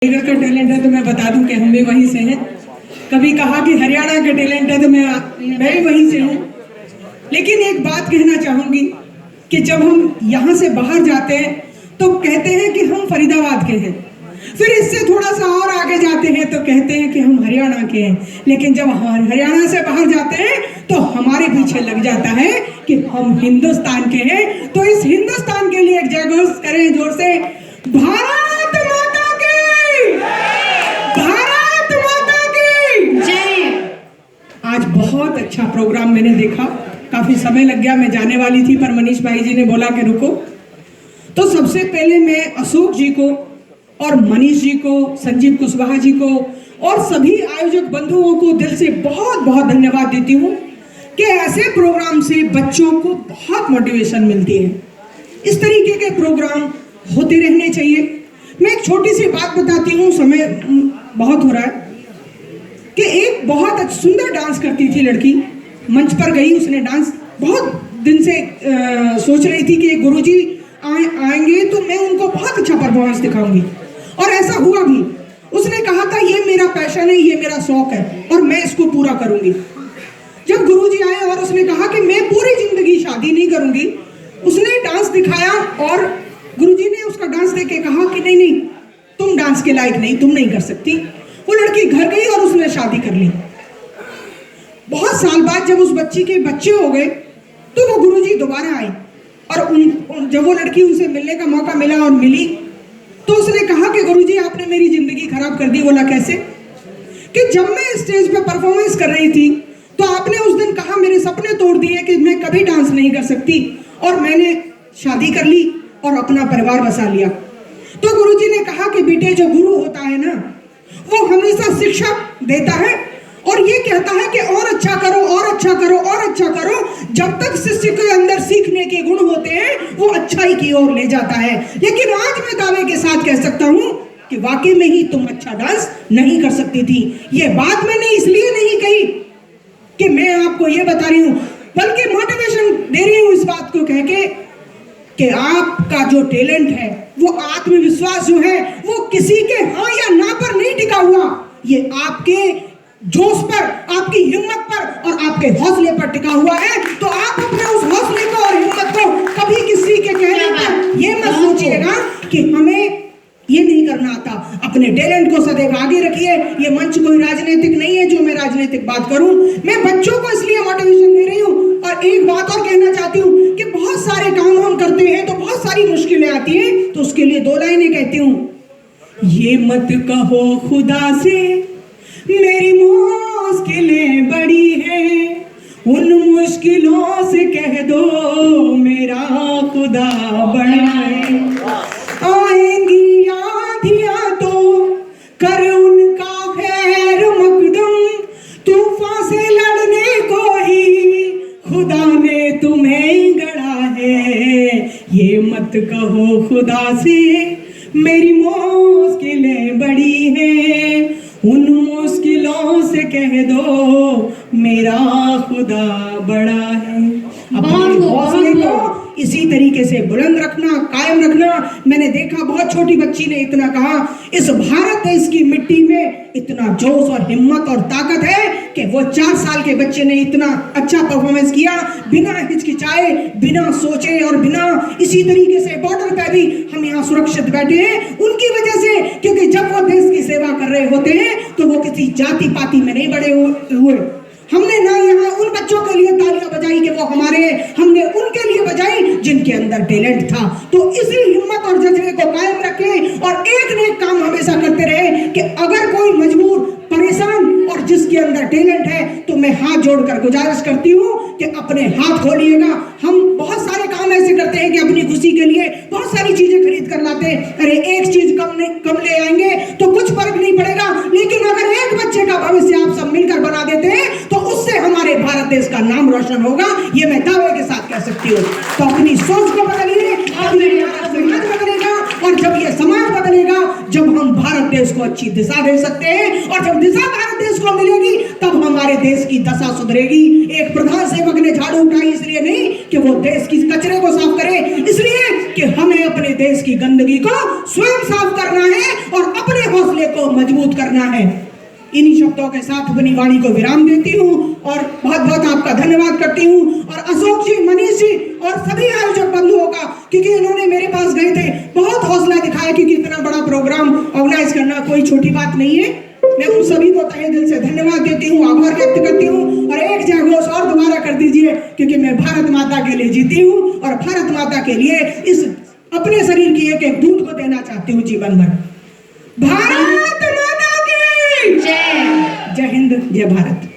चंडीगढ़ का टैलेंट है तो मैं बता दूं कि हम भी वहीं से हैं। कभी कहा कि हरियाणा का टैलेंट है तो मैं भी वहीं से हूँ। लेकिन एक बात कहना चाहूंगी कि जब हम यहाँ से बाहर जाते हैं तो कहते हैं कि हम फरीदाबाद के हैं, फिर इससे थोड़ा सा और आगे जाते हैं तो कहते हैं कि हम हरियाणा के हैं। लेकिन जब हम हरियाणा से बाहर जाते हैं तो हमारे पीछे लग जाता है कि हम हिंदुस्तान के हैं। तो इस हिंदुस्तान के लिए एक जयघोष करें जोर से, भारत माता की, भारत माता की जय। आज बहुत अच्छा प्रोग्राम मैंने देखा, काफी समय लग गया, मैं जाने वाली थी पर मनीष भाई जी ने बोला कि रुको। तो सबसे पहले मैं अशोक जी को और मनीष जी को, संजीव कुशवाहा जी को और सभी आयोजक बंधुओं को दिल से बहुत बहुत धन्यवाद देती हूँ कि ऐसे प्रोग्राम से बच्चों को बहुत मोटिवेशन मिलती है। इस तरीके के प्रोग्राम होते रहने चाहिए। मैं एक छोटी सी बात बताती हूँ, समय बहुत हो रहा है, कि एक बहुत सुंदर डांस करती थी लड़की, मंच पर गई, उसने डांस बहुत दिन से सोच रही थी कि गुरुजी आएंगे तो मैं उनको बहुत अच्छा परफॉर्मेंस दिखाऊंगी, और ऐसा हुआ भी। उसने कहा था ये मेरा पैशन है, ये मेरा शौक है और मैं इसको पूरा करूंगी। जब गुरुजी आए और उसने कहा कि मैं पूरी जिंदगी शादी नहीं करूंगी, उसने डांस दिखाया और गुरुजी ने उसका डांस देख के कहा कि नहीं नहीं, तुम डांस के लायक नहीं, तुम नहीं कर सकती। वो लड़की घर गई और उसने शादी कर ली। बहुत साल बाद जब उस बच्ची के बच्चे हो गए तो वो गुरुजी दोबारा आए और जब वो लड़की उनसे मिलने का मौका मिला और मिली तो उसने कहा कि गुरुजी आपने मेरी जिंदगी खराब कर दी। बोला कैसे? कि जब मैं स्टेज पे परफॉर्मेंस कर रही थी तो आपने उस दिन कहा, मेरे सपने तोड़ दिए कि मैं कभी डांस नहीं कर सकती, और मैंने शादी कर ली और अपना परिवार बसा लिया। तो गुरुजी ने कहा कि बेटे, जो गुरु होता है ना, वो हमेशा शिक्षा देता है और ये कहता है कि और अच्छा करो, और अच्छा करो, और अच्छा करो। जब तक शिष्य के अंदर सीखने के गुण होते हैं वो अच्छाई की ओर ले जाता है। लेकिन आज मैं दावे के साथ कह सकता हूं कि वाकई में ही तुम अच्छा डांस नहीं कर सकती थी। ये बात मैंने इसलिए नहीं कही कि मैं आपको ये बता रही हूं, बल्कि मोटिवेशन दे रही हूं इस बात को कह के कि आपका जो टैलेंट है, वो आत्मविश्वास जो है, वो किसी के हाँ या ना पर नहीं टिका हुआ। ये आपके जोश पर, आपकी हिम्मत पर और आपके हौसले पर टिका हुआ है। तो आप अपने उस हौसले को और हिम्मत को कभी किसी के कहने पर ये मत सोचिएगा कि हमें ये नहीं करना आता। अपने टैलेंट को सदैव आगे रखिए। ये मंच कोई राजनीतिक नहीं है जो मैं राजनीतिक बात करूं। मैं बच्चों को इसलिए मोटिवेशन दे रही हूं। और एक बात और कहना चाहती हूं कि बहुत सारे काम हम करते हैं तो बहुत सारी मुश्किलें आती हैं, तो उसके लिए दो लाइनें कहती हूं। ये मत कहो खुदा से मेरी मुश्किलें बड़ी हैं, उन मुश्किलों से कह दो मेरा खुदा बड़ा है। आएंगी आधियां तो कर उनका खैर मकदम, तूफान से लड़ने को ही खुदा ने तुम्हें गढ़ा है। ये मत कहो खुदा से मेरी मुश्किलें बड़ी हैं, उन मुश्किलों से कह दो मेरा खुदा बड़ा है। अपने हौसले को इसी तरीके से बुलंद रखना, कायम रखना। मैंने देखा बहुत छोटी बच्ची ने इतना कहा, इस भारत देश की मिट्टी में इतना जोश और हिम्मत और ताकत है कि वो 4 साल के बच्चे ने इतना अच्छा परफॉर्मेंस किया, बिना हिचकिचाए, बिना सोचे और बिना इसी तरीके से बॉर्डर पे भी हम यहाँ सुरक्षित बैठे हैं उनकी वजह से। क्योंकि जब वो देश की सेवा कर रहे होते हैं तो वो किसी जाति पाति में नहीं बड़े हुए। हमने ना यहाँ उन बच्चों के लिए तालियां बजाई कि वो हमारे, हमने उनके लिए बजाई जिनके अंदर टैलेंट था। तो इसी हिम्मत और जज्बे को कायम रखें और एक न एक काम हमेशा करते रहे कि अगर कोई मजबूर, परेशान और जिसके अंदर टैलेंट है तो मैं हाथ जोड़कर गुजारिश करती हूँ कि अपने हाथ खोलिएगा। हम बहुत सारे काम ऐसे करते हैं कि अपनी खुशी के लिए बहुत सारी चीजें खरीद कर लाते हैं। अरे एक चीज कम ले आएंगे तो कुछ फर्क नहीं पड़ेगा, लेकिन अगर एक बच्चे का भविष्य आप सब मिलकर बना देते हैं तो उससे हमारे भारत देश का नाम रोशन होगा। ये मैं दावे के साथ कह सकती हूँ। तो अपनी सोच को बदलिए, अपने समाज बदलेगा, और जब ये समाज बदलेगा, जब हम भारत भारत देश को अच्छी दिशा दे सकते हैं, और जब दिशा भारत देश को मिलेगी तब हमारे देश की दशा सुधरेगी। एक प्रधान सेवक ने झाड़ू उठाई इसलिए नहीं कि वो देश की कचरे को साफ करे, इसलिए कि हमें अपने देश की गंदगी को स्वयं साफ करना है और अपने हौसले को मजबूत करना है। इन्हीं शब्दों के साथ अपनी वाणी को विराम देती हूँ और बहुत बहुत आपका धन्यवाद करती हूँ। और अशोक जी, मनीष जी और सभी आयोजक बंधुओं का, क्योंकि इन्होंने मेरे पास गए थे, बहुत हौसला दिखाया, क्योंकि इतना बड़ा प्रोग्राम ऑर्गेनाइज करना कोई छोटी बात नहीं है। मैं उन सभी को तहे दिल से धन्यवाद देती हूँ, आभार व्यक्त करती हूँ। और एक जयघोष और दोबारा कर दीजिए, क्योंकि मैं भारत माता के लिए जीती हूँ और भारत माता के लिए इस अपने शरीर की एक एक दूध को देना चाहती हूँ जीवन भर। भारत माता की जय। जय हिंद, जय भारत।